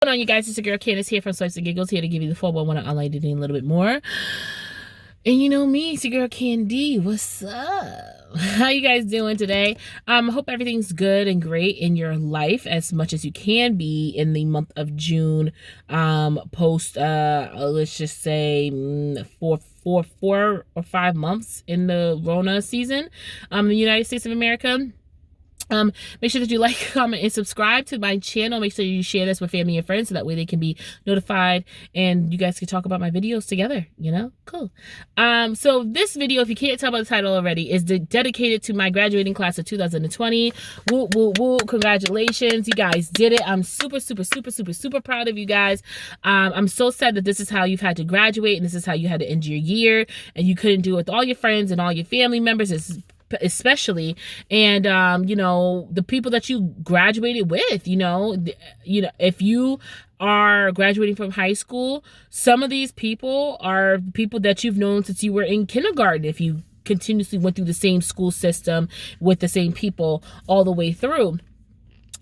What's going on, you guys? It's your girl Candace here from Swipes and Giggles, here to give you the 411 online dating a little bit more. And you know me, it's your girl Candy. What's up? How you guys doing today? Hope everything's good and great in your life as much as you can be in the month of June. Post let's just say 4 or 5 months in the Rona season, in the United States of America. Make sure that you like, comment, and subscribe to my channel. Make sure you share this with family and friends so that way they can be notified and you guys can talk about my videos together, you know? Cool. So this video, if you can't tell by the title already, is dedicated to my graduating class of 2020. Woo, woo, woo. Congratulations. You guys did it. I'm super, super, super, super, super proud of you guys. I'm so sad that this is how you've had to graduate and this is how you had to end your year and you couldn't do it with all your friends and all your family members. Especially, and you know, the people that you graduated with, you know, if you are graduating from high school, some of these people are people that you've known since you were in kindergarten, if you continuously went through the same school system with the same people all the way through.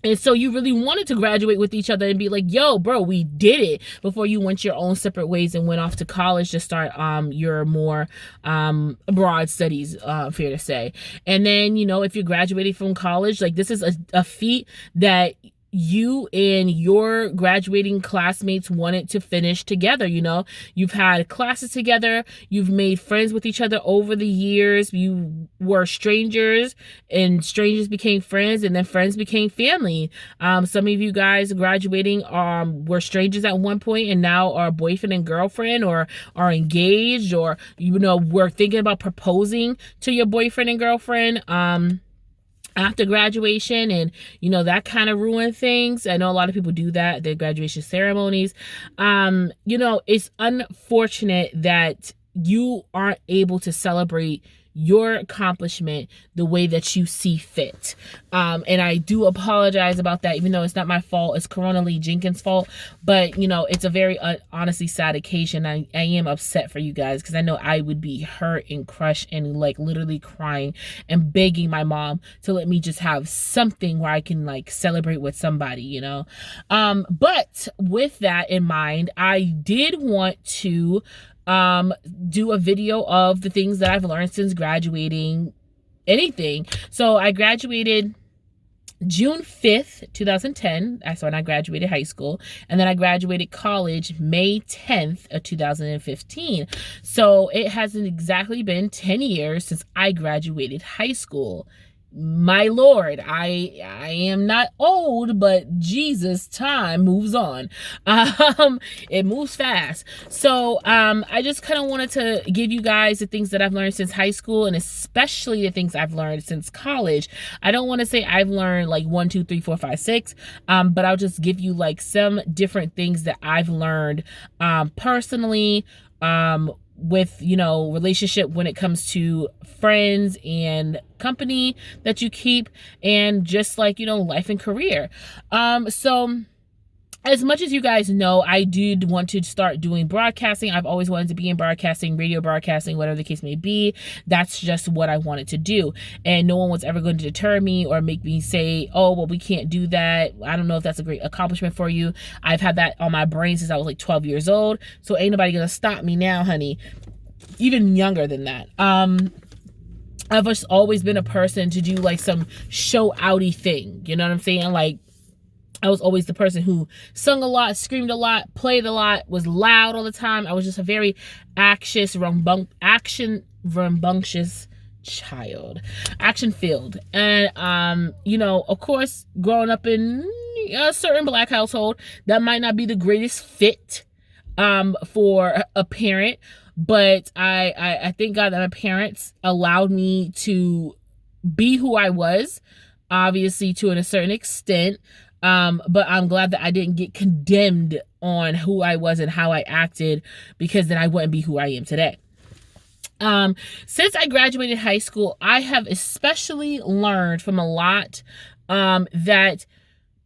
And so you really wanted to graduate with each other and be like, yo, bro, we did it, before you went your own separate ways and went off to college to start your more abroad studies, fair to say. And then, you know, if you're graduating from college, like, this is a feat that you and your graduating classmates wanted to finish together. You know, you've had classes together, you've made friends with each other over the years, you were strangers and strangers became friends and then friends became family. Some of you guys graduating were strangers at one point and now are boyfriend and girlfriend, or are engaged, or, you know, were thinking about proposing to your boyfriend and girlfriend after graduation, and you know, that kind of ruined things. I know a lot of people do that, their graduation ceremonies. You know, it's unfortunate that you aren't able to celebrate your accomplishment the way that you see fit. And I do apologize about that, even though it's not my fault, it's Corona Lee Jenkins' fault. But you know, it's a very honestly sad occasion. I am upset for you guys, because I know I would be hurt and crushed and like literally crying and begging my mom to let me just have something where I can like celebrate with somebody, you know. But with that in mind, I did want to do a video of the things that I've learned since graduating anything. So I graduated June 5th, 2010. That's when I graduated high school. And then I graduated college May 10th of 2015. So it hasn't exactly been 10 years since I graduated high school. My Lord, I am not old, but Jesus, time moves on. It moves fast. So I just kind of wanted to give you guys the things that I've learned since high school, and especially the things I've learned since college. I don't want to say I've learned like 1, 2, 3, 4, 5, 6, but I'll just give you like some different things that I've learned personally, with, you know, relationship when it comes to friends and company that you keep, and just like, you know, life and career. So as much as you guys know, I did want to start doing broadcasting. I've always wanted to be in broadcasting, radio broadcasting, whatever the case may be. That's just what I wanted to do. And no one was ever going to deter me or make me say, oh, well, we can't do that. I don't know if that's a great accomplishment for you. I've had that on my brain since I was like 12 years old. So ain't nobody going to stop me now, honey. Even younger than that. I've just always been a person to do like some show outy thing. You know what I'm saying? Like, I was always the person who sung a lot, screamed a lot, played a lot, was loud all the time. I was just a very rambunctious child, action-filled. And you know, of course, growing up in a certain Black household, that might not be the greatest fit for a parent, but I thank God that my parents allowed me to be who I was, obviously to a certain extent. But I'm glad that I didn't get condemned on who I was and how I acted, because then I wouldn't be who I am today. Since I graduated high school, I have especially learned from a lot, that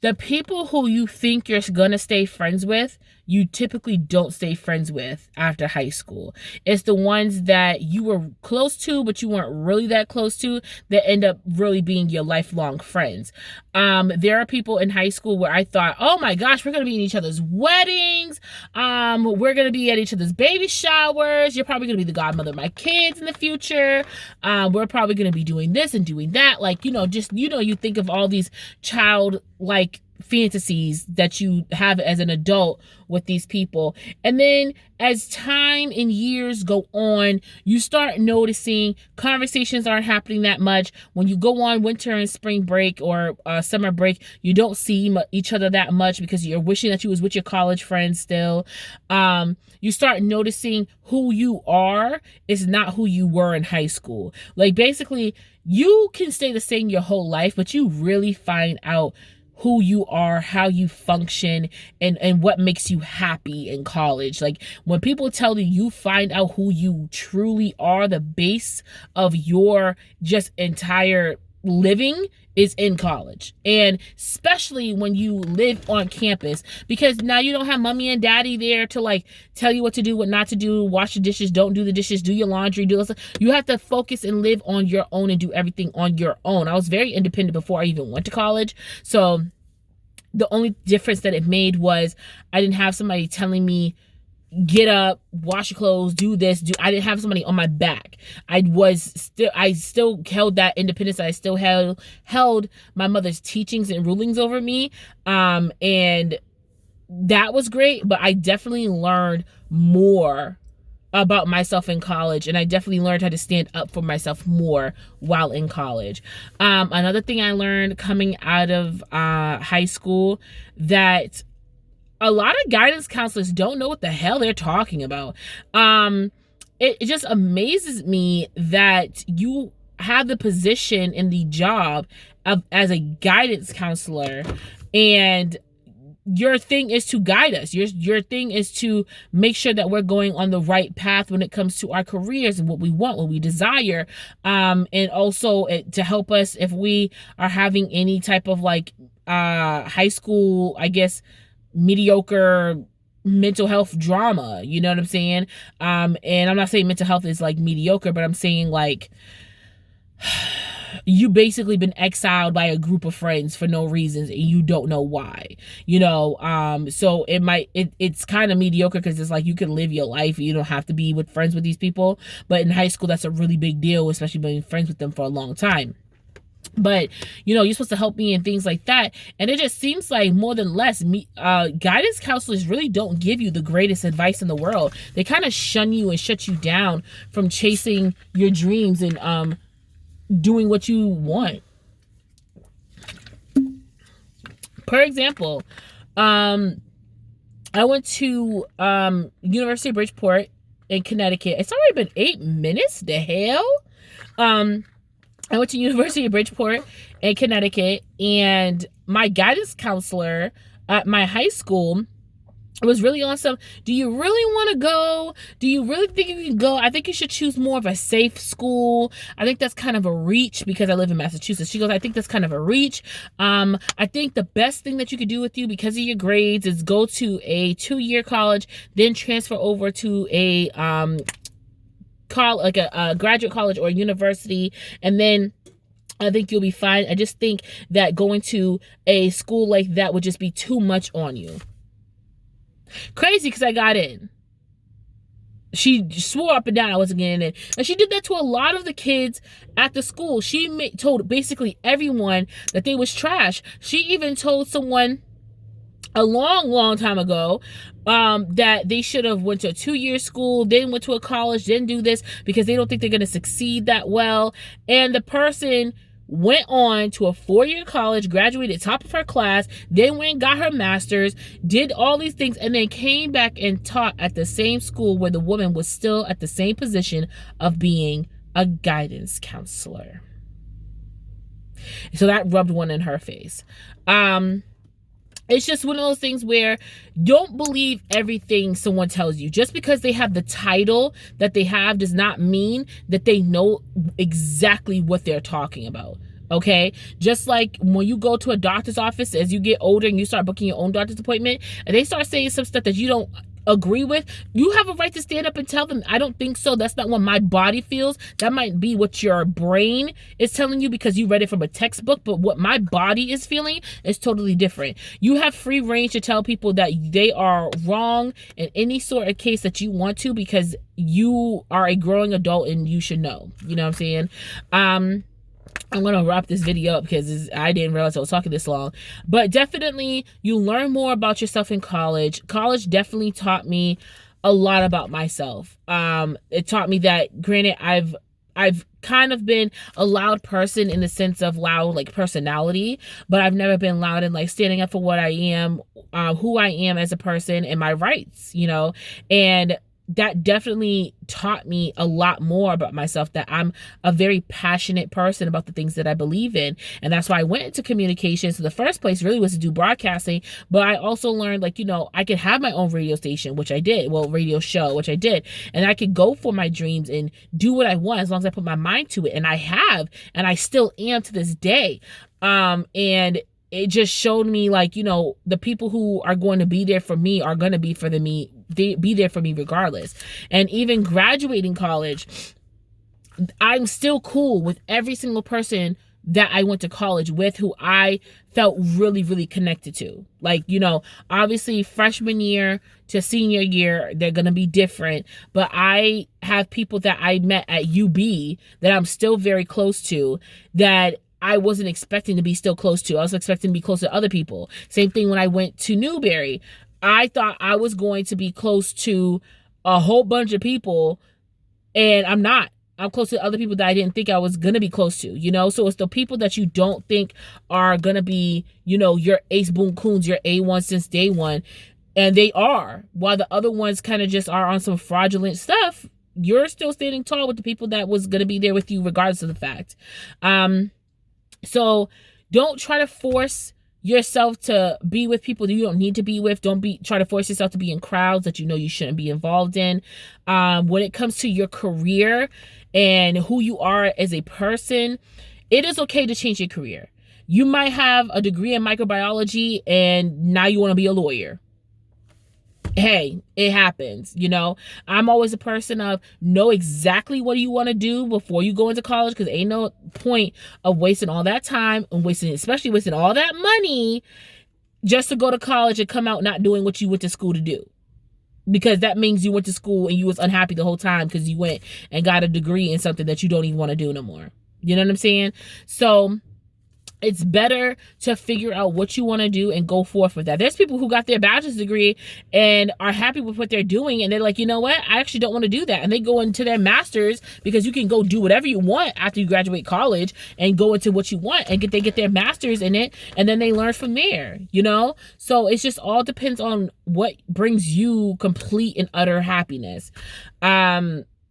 the people who you think you're gonna stay friends with, you typically don't stay friends with after high school. It's the ones that you were close to, but you weren't really that close to, that end up really being your lifelong friends. There are people in high school where I thought, oh my gosh, we're gonna be in each other's weddings. We're gonna be at each other's baby showers. You're probably gonna be the godmother of my kids in the future. We're probably gonna be doing this and doing that. Like, you think of all these childlike fantasies that you have as an adult with these people. And then as time and years go on, you start noticing conversations aren't happening that much. When you go on winter and spring break or summer break, you don't see each other that much because you're wishing that you was with your college friends still. You start noticing who you are is not who you were in high school. Like, basically, you can stay the same your whole life, but you really find out who you are, how you function, and what makes you happy in college. Like, when people tell you find out who you truly are, the base of your just entire living is in college. And especially when you live on campus, because now you don't have mommy and daddy there to like tell you what to do, what not to do, wash the dishes, don't do the dishes, do your laundry, do this. You have to focus and live on your own and do everything on your own. I was very independent before I even went to college. So the only difference that it made was I didn't have somebody telling me, get up, wash your clothes, do this, I didn't have somebody on my back. I still held that independence. I still held my mother's teachings and rulings over me. And that was great, but I definitely learned more about myself in college, and I definitely learned how to stand up for myself more while in college. Another thing I learned coming out of high school, that a lot of guidance counselors don't know what the hell they're talking about. It just amazes me that you have the position in the job as a guidance counselor, and your thing is to guide us. Your thing is to make sure that we're going on the right path when it comes to our careers and what we want, what we desire. And also to help us if we are having any type of like high school, I guess, mediocre mental health drama. You know what I'm saying? And I'm not saying mental health is like mediocre, but I'm saying like you basically been exiled by a group of friends for no reasons and you don't know why, so it's kind of mediocre because it's like you can live your life, you don't have to be with friends with these people. But in high school, that's a really big deal, especially being friends with them for a long time. But you're supposed to help me and things like that, and it just seems like more than less guidance counselors really don't give you the greatest advice in the world. They kind of shun you and shut you down from chasing your dreams and doing what you want. Per example, I went to University of Bridgeport in Connecticut. It's already been 8 minutes. The hell? I went to University of Bridgeport in Connecticut, and my guidance counselor at my high school was really awesome. Do you really want to go? Do you really think you can go? I think you should choose more of a safe school. I think that's kind of a reach because I live in Massachusetts. She goes, I think that's kind of a reach. I think the best thing that you could do with you because of your grades is go to a 2-year college, then transfer over to a a graduate college or university, and then I think you'll be fine. I just think that going to a school like that would just be too much on you. Crazy, because I got in. She swore up and down I wasn't getting in. And she did that to a lot of the kids at the school. She told basically everyone that they was trash. She even told someone a long time ago that they should have went to a 2-year school, then went to a college, then do this because they don't think they're going to succeed that well. And the person went on to a 4-year college, graduated top of her class, then went and got her master's, did all these things, and then came back and taught at the same school where the woman was still at the same position of being a guidance counselor. So that rubbed one in her face. It's just one of those things where don't believe everything someone tells you. Just because they have the title that they have does not mean that they know exactly what they're talking about. Okay. Just like when you go to a doctor's office as you get older and you start booking your own doctor's appointment and they start saying some stuff that you don't agree with, you have a right to stand up and tell them, I don't think so. That's not what my body feels. That might be what your brain is telling you because you read it from a textbook, but what my body is feeling is totally different. You have free range to tell people that they are wrong in any sort of case that you want to, because you are a growing adult and you should know. You know what I'm saying? I'm going to wrap this video up because I didn't realize I was talking this long. But definitely, you learn more about yourself in college. College definitely taught me a lot about myself. It taught me that, granted, I've kind of been a loud person in the sense of loud, like, personality, but I've never been loud in, like, standing up for what I am, who I am as a person, and my rights, you know? And that definitely taught me a lot more about myself, that I'm a very passionate person about the things that I believe in. And that's why I went into communications in the first place, really was to do broadcasting. But I also learned, like, you know, I could have my own radio station, which I did. Well, radio show, which I did. And I could go for my dreams and do what I want as long as I put my mind to it. And I have, and I still am to this day. And it just showed me, like, you know, the people who are going to be there for me are going to be for me. They be there for me regardless. And even graduating college, I'm still cool with every single person that I went to college with who I felt really, really connected to. Like, you know, obviously freshman year to senior year, they're going to be different. But I have people that I met at UB that I'm still very close to, that I wasn't expecting to be still close to. I was expecting to be close to other people. Same thing when I went to Newberry. I thought I was going to be close to a whole bunch of people, and I'm not. I'm close to other people that I didn't think I was going to be close to, you know? So it's the people that you don't think are going to be, you know, your ace boon coons, your A1 since day one. And they are. While the other ones kind of just are on some fraudulent stuff, you're still standing tall with the people that was going to be there with you regardless of the fact. So don't try to force yourself to be with people that you don't need to be with. Don't try to force yourself to be in crowds that you know you shouldn't be involved in. When it comes to your career and who you are as a person, it is okay to change your career. You might have a degree in microbiology and now you want to be a lawyer. Hey, it happens, you know. I'm always a person of know exactly what you want to do before you go into college, because ain't no point of wasting all that time and especially wasting all that money just to go to college and come out not doing what you went to school to do. Because that means you went to school and you was unhappy the whole time because you went and got a degree in something that you don't even want to do no more. You know what I'm saying? So it's better to figure out what you want to do and go forth with that. There's people who got their bachelor's degree and are happy with what they're doing, and they're like, you know what? I actually don't want to do that. And they go into their master's, because you can go do whatever you want after you graduate college and go into what you want, and they get their master's in it, and then they learn from there, you know? So it's just all depends on what brings you complete and utter happiness.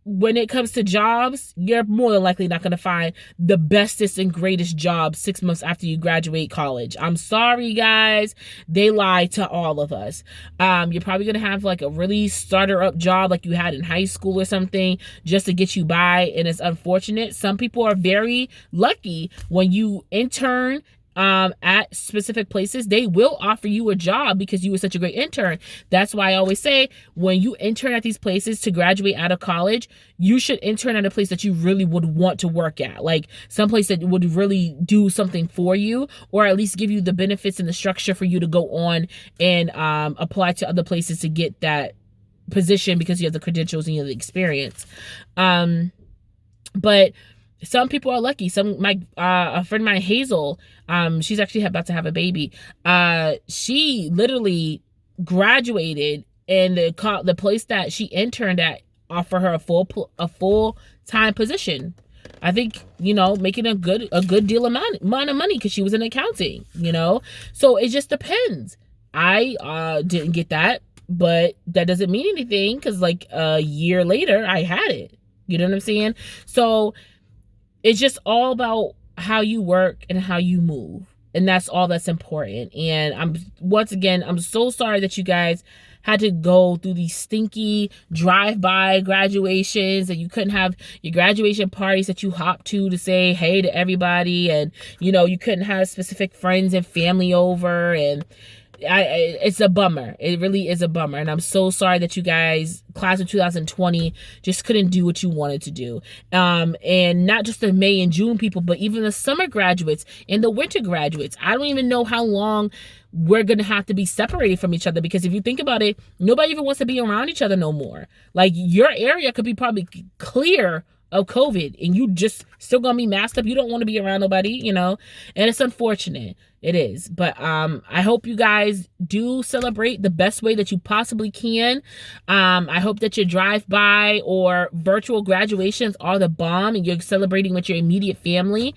When it comes to jobs, you're more than likely not going to find the bestest and greatest job 6 months after you graduate college. I'm sorry, guys. They lie to all of us. You're probably going to have like a really starter up job like you had in high school or something just to get you by. And it's unfortunate. Some people are very lucky when you intern at specific places. They will offer you a job because you were such a great intern. That's why I always say, when you intern at these places to graduate out of college, you should intern at a place that you really would want to work at, like someplace that would really do something for you, or at least give you the benefits and the structure for you to go on and apply to other places to get that position because you have the credentials and you have the experience. But some people are lucky. A friend of mine, Hazel, she's actually about to have a baby. She literally graduated, and the place that she interned at offered her a full-time position. I think, you know, making a good deal amount of money because she was in accounting, you know. So it just depends. I didn't get that, but that doesn't mean anything because like a year later I had it. You know what I'm saying? So it's just all about how you work and how you move. And that's all that's important. And I'm so sorry that you guys had to go through these stinky drive-by graduations, and you couldn't have your graduation parties that you hop to say hey to everybody, and you couldn't have specific friends and family over, and it's a bummer. It really is a bummer. And I'm so sorry that you guys, class of 2020, just couldn't do what you wanted to do. And not just the May and June people, but even the summer graduates and the winter graduates. I don't even know how long we're going to have to be separated from each other, because if you think about it, nobody even wants to be around each other no more. Like, your area could be probably clear of COVID and you just still gonna be masked up. You don't want to be around nobody, and it's unfortunate. It is. But I hope you guys do celebrate the best way that you possibly can. I hope that your drive-by or virtual graduations are the bomb and you're celebrating with your immediate family.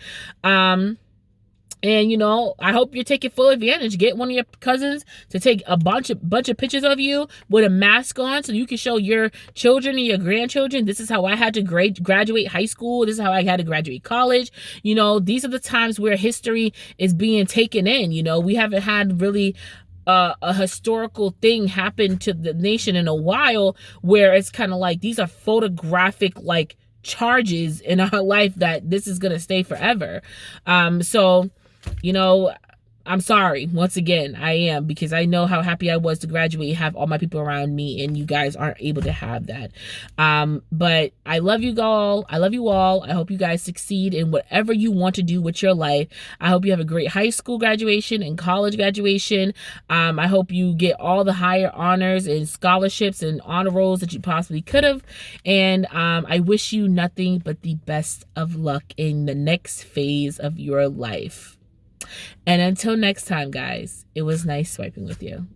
And I hope you're taking full advantage. Get one of your cousins to take a bunch of pictures of you with a mask on, so you can show your children and your grandchildren, this is how I had to graduate high school. This is how I had to graduate college. These are the times where history is being taken in. We haven't had really a historical thing happen to the nation in a while, where it's kind of like these are photographic charges in our life that this is gonna stay forever. So I'm sorry. Once again, I am, because I know how happy I was to graduate and have all my people around me, and you guys aren't able to have that. But I love you all. I love you all. I hope you guys succeed in whatever you want to do with your life. I hope you have a great high school graduation and college graduation. I hope you get all the higher honors and scholarships and honor rolls that you possibly could have. And I wish you nothing but the best of luck in the next phase of your life. And until next time, guys, it was nice swiping with you.